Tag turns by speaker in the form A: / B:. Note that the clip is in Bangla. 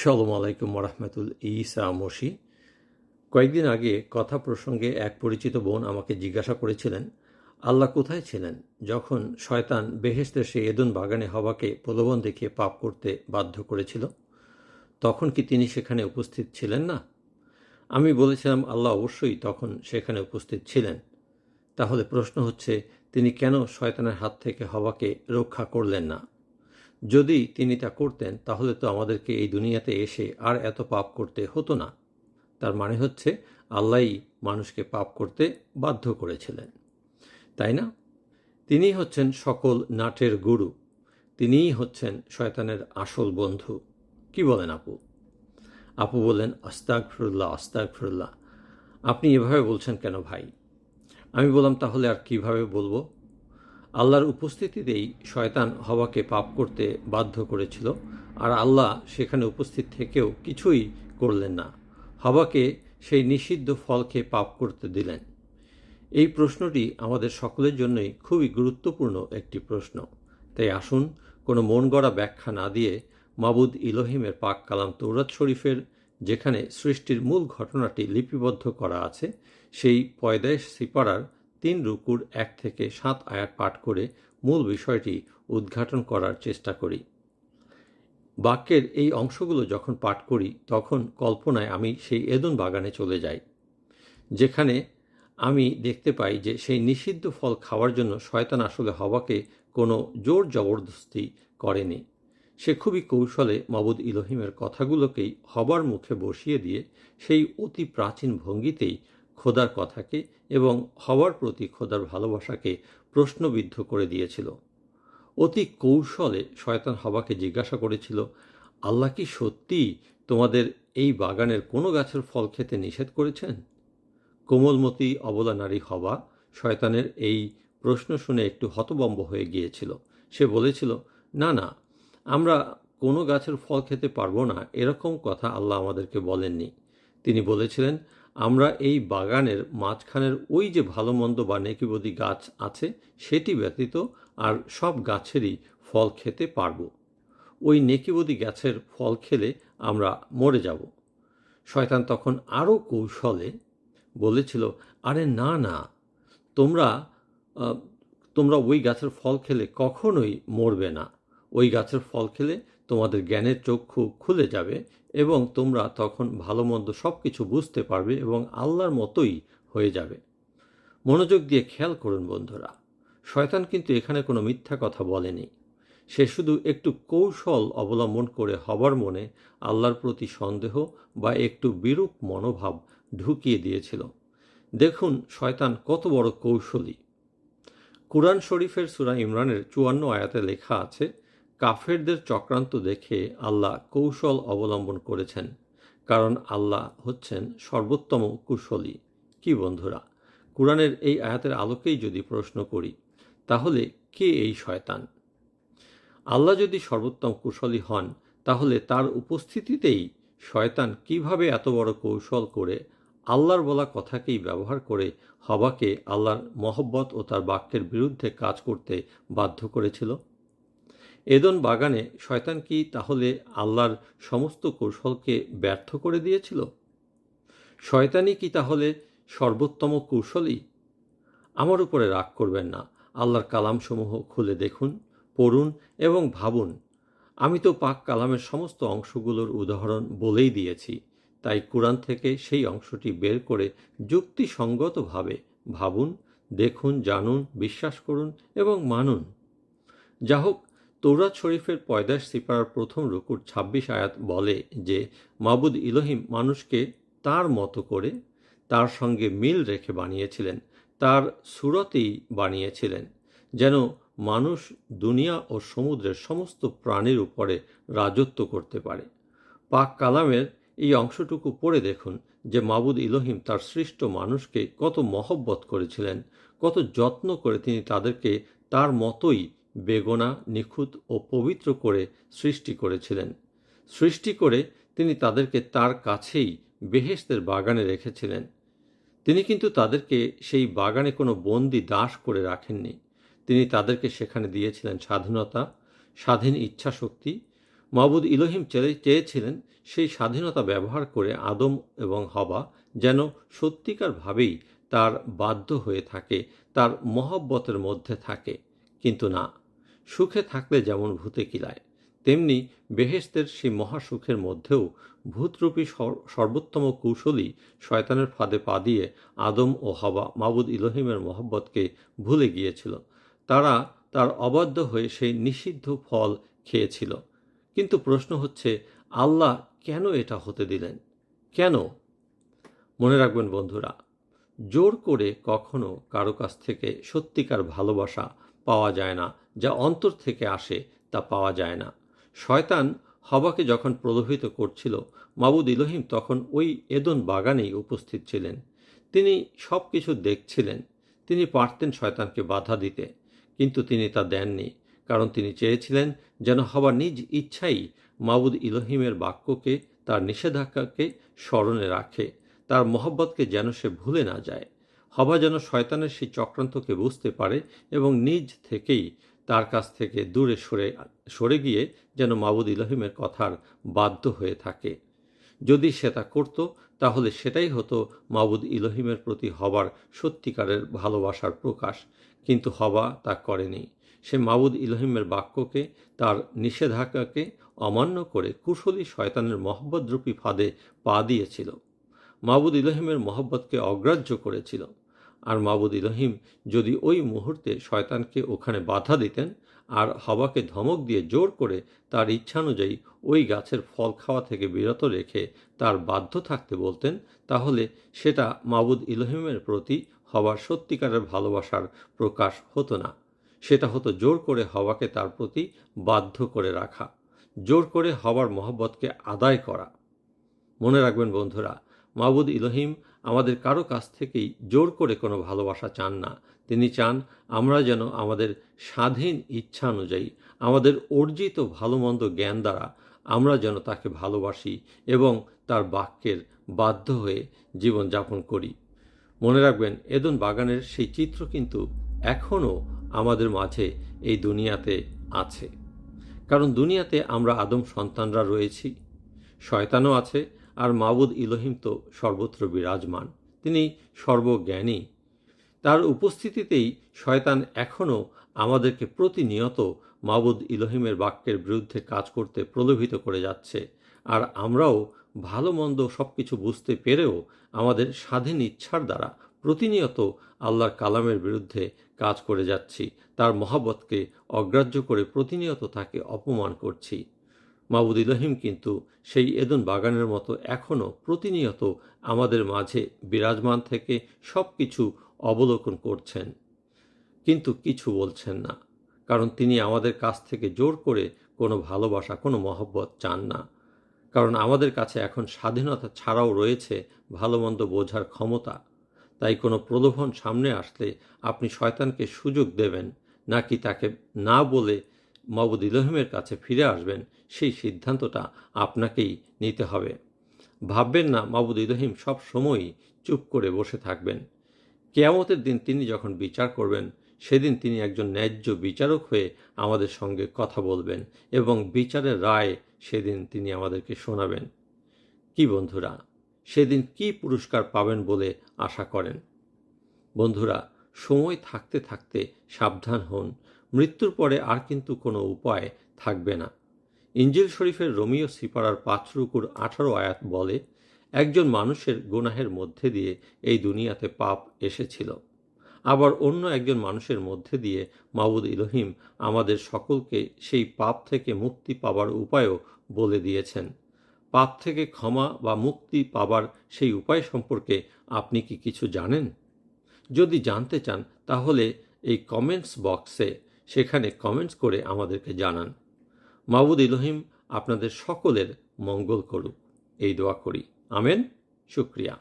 A: সালামু আলাইকুম ওরহমতুল ঈসা মসি। কয়েকদিন আগে কথা প্রসঙ্গে এক পরিচিত বোন আমাকে জিজ্ঞাসা করেছিলেন, আল্লাহ কোথায় ছিলেন যখন শয়তান বেহেশতের সেই এদন বাগানে হওয়াকে প্রলোভন দেখিয়ে পাপ করতে বাধ্য করেছিল? তখন কি তিনি সেখানে উপস্থিত ছিলেন না? আমি বলেছিলাম, আল্লাহ অবশ্যই তখন সেখানে উপস্থিত ছিলেন। তাহলে প্রশ্ন হচ্ছে, তিনি কেন শয়তানের হাত থেকে হওয়াকে রক্ষা করলেন না? যদি তিনি তা করতেন তাহলে তো আমাদেরকে এই দুনিয়াতে এসে আর এত পাপ করতে হতো না। তার মানে হচ্ছে আল্লাহই মানুষকে পাপ করতে বাধ্য করেছিলেন, তাই না? তিনিই হচ্ছেন সকল নাটের গুরু, তিনিই হচ্ছেন শয়তানের আসল বন্ধু। কি বলেন আপু? আপু বললেন, আস্তাগফিরুল্লাহ আস্তাগফিরুল্লাহ। আপনি এভাবে বলছেন কেন ভাই? আমি বললাম, তাহলে আর কিভাবে বলবো? আল্লাহর উপস্থিতিতেই শয়তান হওয়াকে পাপ করতে বাধ্য করেছিল, আর আল্লাহ সেখানে উপস্থিত থেকেও কিছুই করলেন না, হওয়াকে সেই নিষিদ্ধ ফল খেয়ে পাপ করতে দিলেন। এই প্রশ্নটি আমাদের সকলের জন্যই খুবই গুরুত্বপূর্ণ একটি প্রশ্ন। তাই আসুন কোনো মন গড়া ব্যাখ্যা না দিয়ে মাবুদ ইলোহিমের পাক কালাম তৌরাত শরীফের, যেখানে সৃষ্টির মূল ঘটনাটি লিপিবদ্ধ করা আছে, সেই পয়দায়েশ সিপারার ৩ রুকুর ১ থেকে ৭ আয়াত পাঠ করে মূল বিষয়টি উদ্ঘাটন করার চেষ্টা করি। বাক্যের এই অংশগুলো যখন পাঠ করি তখন কল্পনায় আমি সেই এদন বাগানে চলে যাই, যেখানে আমি দেখতে পাই যে সেই নিষিদ্ধ ফল খাওয়ার জন্য শয়তান আসলে হওয়াকে কোনো জোর জবরদস্তি করেনি। সে খুবই কৌশলে মাবুদ ইলোহিমের কথাগুলোকেই হবার মুখে বসিয়ে দিয়ে সেই অতি প্রাচীন ভঙ্গিতেই খোদার কথাকে এবং হওয়ার প্রতি খোদার ভালোবাসাকে প্রশ্নবিদ্ধ করে দিয়েছিল। অতি কৌশলে শয়তান হওয়াকে জিজ্ঞাসা করেছিল, আল্লাহ কি সত্যি তোমাদের এই বাগানের কোনো গাছের ফল খেতে নিষেধ করেছেন? কোমলমতি অবলা নারী হওয়া শয়তানের এই প্রশ্ন শুনে একটু হতভম্ব হয়ে গিয়েছিল। সে বলেছিল, না না, আমরা কোনো গাছের ফল খেতে পারবো না, এরকম কথা আল্লাহ আমাদেরকে বলেননি। তিনি বলেছিলেন, আমরা এই বাগানের মাঝখানের ওই যে ভালো মন্দ বা নেকিবদি গাছ আছে সেটি ব্যতীত আর সব গাছেরই ফল খেতে পারবো। ওই নেকিবদি গাছের ফল খেলে আমরা মরে যাব। শয়তান তখন আরও কৌশলে বলেছিল, আরে না না, তোমরা তোমরা ওই গাছের ফল খেলে কখনোই মরবে না। ওই গাছের ফল খেলে তোমাদের জ্ঞানের চক্ষু খুলে যাবে এবং তোমরা তখন ভালো মন্দ সব কিছু বুঝতে পারবে এবং আল্লাহর মতোই হয়ে যাবে। মনোযোগ দিয়ে খেয়াল করুন বন্ধুরা, শয়তান কিন্তু এখানে কোনো মিথ্যা কথা বলেনি। সে শুধু একটু কৌশল অবলম্বন করে হবার মনে আল্লাহর প্রতি সন্দেহ বা একটু বিরূপ মনোভাব ঢুকিয়ে দিয়েছিল। দেখুন শয়তান কত বড় কৌশলী। কুরআন শরীফের সূরা ইমরানের ৫৪ আয়াতে লেখা আছে, কাফেরদের চক্রান্ত দেখে আল্লাহ কৌশল অবলম্বন করেছেন, কারণ আল্লাহ হচ্ছেন সর্বোত্তম কুশলী। কি বন্ধুরা, কুরআনের এই আয়াতের আলোকেই যদি প্রশ্ন করি, তাহলে কে এই শয়তান? আল্লাহ যদি সর্বোত্তম কুশলী হন, তাহলে তার উপস্থিতিতেই শয়তান কিভাবে এত বড় কৌশল করে আল্লাহর বলা কথাকেই ব্যবহার করে হওয়াকে আল্লাহর মহব্বত ও তার বাক্যের বিরুদ্ধে কাজ করতে বাধ্য করেছিল? এদন বাগানে শয়তান কি তাহলে আল্লাহর সমস্ত কৌশলকে ব্যর্থ করে দিয়েছিল? শয়তানই কি তাহলে সর্বোত্তম কৌশলী? আমার উপরে রাগ করবেন না, আল্লাহর কালামসমূহ খুলে দেখুন, পড়ুন এবং ভাবুন। আমি তো পাক কালামের সমস্ত অংশগুলোর উদাহরণ বলেই দিয়েছি, তাই কুরআন থেকে সেই অংশটি বের করে যুক্তিসঙ্গতভাবে ভাবুন, দেখুন, জানুন, বিশ্বাস করুন এবং মানুন। যা হোক, তৌরাত শরীফের পয়দাশ সিপারার ১ম রুকুর ২৬ আয়াত বলে যে মাবুদ ইলোহিম মানুষকে তার মতো করে, তার সঙ্গে মিল রেখে বানিয়েছিলেন, তার সুরতেই বানিয়েছিলেন, যেন মানুষ দুনিয়া ও সমুদ্রের সমস্ত প্রাণীর উপরে রাজত্ব করতে পারে। পাক কালামের এই অংশটুকু পড়ে দেখুন যে মাবুদ ইলোহিম তার সৃষ্ট মানুষকে কত মহব্বত করেছিলেন, কত যত্ন করে তিনি তাদেরকে তার মতোই বেগনা, নিখুঁত ও পবিত্র করে সৃষ্টি করেছিলেন। সৃষ্টি করে তিনি তাদেরকে তার কাছেই বেহেশতের বাগানে রেখেছিলেন। তিনি কিন্তু তাদেরকে সেই বাগানে কোনো বন্দি দাস করে রাখেননি। তিনি তাদেরকে সেখানে দিয়েছিলেন স্বাধীনতা, স্বাধীন ইচ্ছাশক্তি, মাবুদ ইলোহিম চেয়েছিলেন সেই স্বাধীনতা ব্যবহার করে আদম এবং হওয়া যেন সত্যিকারভাবেই তার বাধ্য হয়ে থাকে, তার মহব্বতের মধ্যে থাকে। কিন্তু না, সুখে থাকলে যেমন ভূতে কিলায়, তেমনি বেহেশতের সেই মহাসুখের মধ্যেও ভূতরূপী সর্বোত্তম কৌশলী শয়তানের ফাঁদে পা দিয়ে আদম ও হওয়া মাবুদ ইলোহিমের মহব্বতকে ভুলে গিয়েছিল। তারা তার অবাধ্য হয়ে সেই নিষিদ্ধ ফল খেয়েছিল। কিন্তু প্রশ্ন হচ্ছে, আল্লাহ কেন এটা হতে দিলেন? কেন? মনে রাখবেন বন্ধুরা, জোর করে কখনো কারো কাছ থেকে সত্যিকার ভালোবাসা পাওয়া যায় না। যা অন্তর থেকে আসে তা পাওয়া যায় না। শয়তান হওয়াকে যখন প্রলোভিত করছিল, মাবুদ ইলোহিম তখন ওই এদন বাগানেই উপস্থিত ছিলেন। তিনি সব কিছু দেখছিলেন। তিনি পারতেন শয়তানকে বাধা দিতে, কিন্তু তিনি তা দেননি, কারণ তিনি চেয়েছিলেন যেন হওয়া নিজ ইচ্ছাই মাবুদ ইলোহিমের বাক্যকে, তার নিষেধাজ্ঞাকে স্মরণে রাখে, তার মহব্বতকে যেন সে ভুলে না যায়। হওয়া যেন শয়তানের সেই চক্রান্তকে বুঝতে পারে এবং নিজ থেকেই তার কাছ থেকে দূরে সরে গিয়ে যেন মাবুদ ইলোহিমের কথার বাধ্য হয়ে থাকে। যদি সে তা করত, তাহলে সেটাই হতো মাবুদ ইলোহিমের প্রতি হবার সত্যিকারের ভালোবাসার প্রকাশ। কিন্তু হওয়া তা করেনি। সে মাবুদ ইলোহিমের বাক্যকে, তার নিষেধাজ্ঞাকে অমান্য করে কুশলী শয়তানের মহব্বতরূপী ফাঁদে পা দিয়েছিল। মাবুদ ইলোহিমের মহব্বতকে অগ্রাহ্য করেছিল। আর মাবুদ ইলোহিম যদি ওই মুহূর্তে শয়তানকে ওখানে বাধা দিতেন আর হওয়াকে ধমক দিয়ে জোর করে তার ইচ্ছানুযায়ী ওই গাছের ফল খাওয়া থেকে বিরত রেখে তার বাধ্য থাকতে বলতেন, তাহলে সেটা মাবুদ ইলোহিমের প্রতি হওয়ার সত্যিকারের ভালোবাসার প্রকাশ হতো না। সেটা হতো জোর করে হওয়াকে তার প্রতি বাধ্য করে রাখা, জোর করে হওয়ার মহব্বতকে আদায় করা। মনে রাখবেন বন্ধুরা, মাবুদ ইলোহিম আমাদের কারো কাছ থেকেই জোর করে কোনো ভালোবাসা চান না। তিনি চান আমরা যেন আমাদের স্বাধীন ইচ্ছা অনুযায়ী, আমাদের অর্জিত ভালো মন্দ জ্ঞান দ্বারা আমরা যেন তাকে ভালোবাসি এবং তার বাক্যের বাধ্য হয়ে জীবনযাপন করি। মনে রাখবেন, এদন বাগানের সেই চিত্র কিন্তু এখনও আমাদের মাঝে এই দুনিয়াতে আছে। কারণ দুনিয়াতে আমরা আদম সন্তানরা রয়েছি, শয়তানও আছে, আর মাবুদ ইলোহিম তো সর্বত্র বিরাজমান। তিনি সর্বজ্ঞানী। তার উপস্থিতিতেই শয়তান এখনও আমাদেরকে প্রতিনিয়ত মাবুদ ইলোহিমের বাক্যের বিরুদ্ধে কাজ করতে প্রলোভিত করে যাচ্ছে। আর আমরাও ভালো মন্দ সব কিছু বুঝতে পেরেও আমাদের স্বাধীন ইচ্ছার দ্বারা প্রতিনিয়ত আল্লাহর কালামের বিরুদ্ধে কাজ করে যাচ্ছি। তার মহব্বতকে অগ্রাহ্য করে প্রতিনিয়ত তাকে অপমান করছি। মাবুদ ইলোহিম কিন্তু সেই এদন বাগানের মতো এখনও প্রতিনিয়ত আমাদের মাঝে বিরাজমান থেকে সব কিছু অবলোকন করছেন, কিন্তু কিছু বলছেন না। কারণ তিনি আমাদের কাছ থেকে জোর করে কোনো ভালোবাসা, কোনো মহব্বত চান না। কারণ আমাদের কাছে এখন স্বাধীনতা ছাড়াও রয়েছে ভালো মন্দ বোঝার ক্ষমতা। তাই কোনো প্রলোভন সামনে আসলে আপনি শয়তানকে সুযোগ দেবেন, নাকি তাকে না বলে মাবুদ ইলোহিমের কাছে ফিরে আসবেন, সেই সিদ্ধান্তটা আপনাকেই নিতে হবে। ভাববেন না মাবুদ ইলোহিম সব সময়ই চুপ করে বসে থাকবেন। কিয়ামতের দিন তিনি যখন বিচার করবেন, সেদিন তিনি একজন ন্যায্য বিচারক হয়ে আমাদের সঙ্গে কথা বলবেন এবং বিচারের রায় সেদিন তিনি আমাদেরকে শোনাবেন। কি বন্ধুরা, সেদিন কি পুরস্কার পাবেন বলে আশা করেন? বন্ধুরা, সময় থাকতে থাকতে সাবধান হন। মৃত্যুর পরে আর কিন্তু কোনো উপায় থাকবে না। ইনজিল শরীফের রোমীয় সিপারার 5 রুকুর 18 আয়াত বলে, একজন মানুষের গুনাহের মধ্যে দিয়ে এই দুনিয়াতে পাপ এসেছিল। আবার অন্য একজন মানুষের মধ্যে দিয়ে মাবুদ ইলোহিম আমাদের সকলকে সেই পাপ থেকে মুক্তি পাবার উপায়ও বলে দিয়েছেন। পাপ থেকে ক্ষমা বা মুক্তি পাবার সেই উপায় সম্পর্কে আপনি কি কিছু জানেন? যদি জানতে চান, তাহলে এই কমেন্টস বক্সে সেখানে কমেন্টস করে আমাদেরকে জানান। মাবুদ ইলোহিম আপনাদের সকলের মঙ্গল করুক, এই দোয়া করি। আমেন। শুকরিয়া।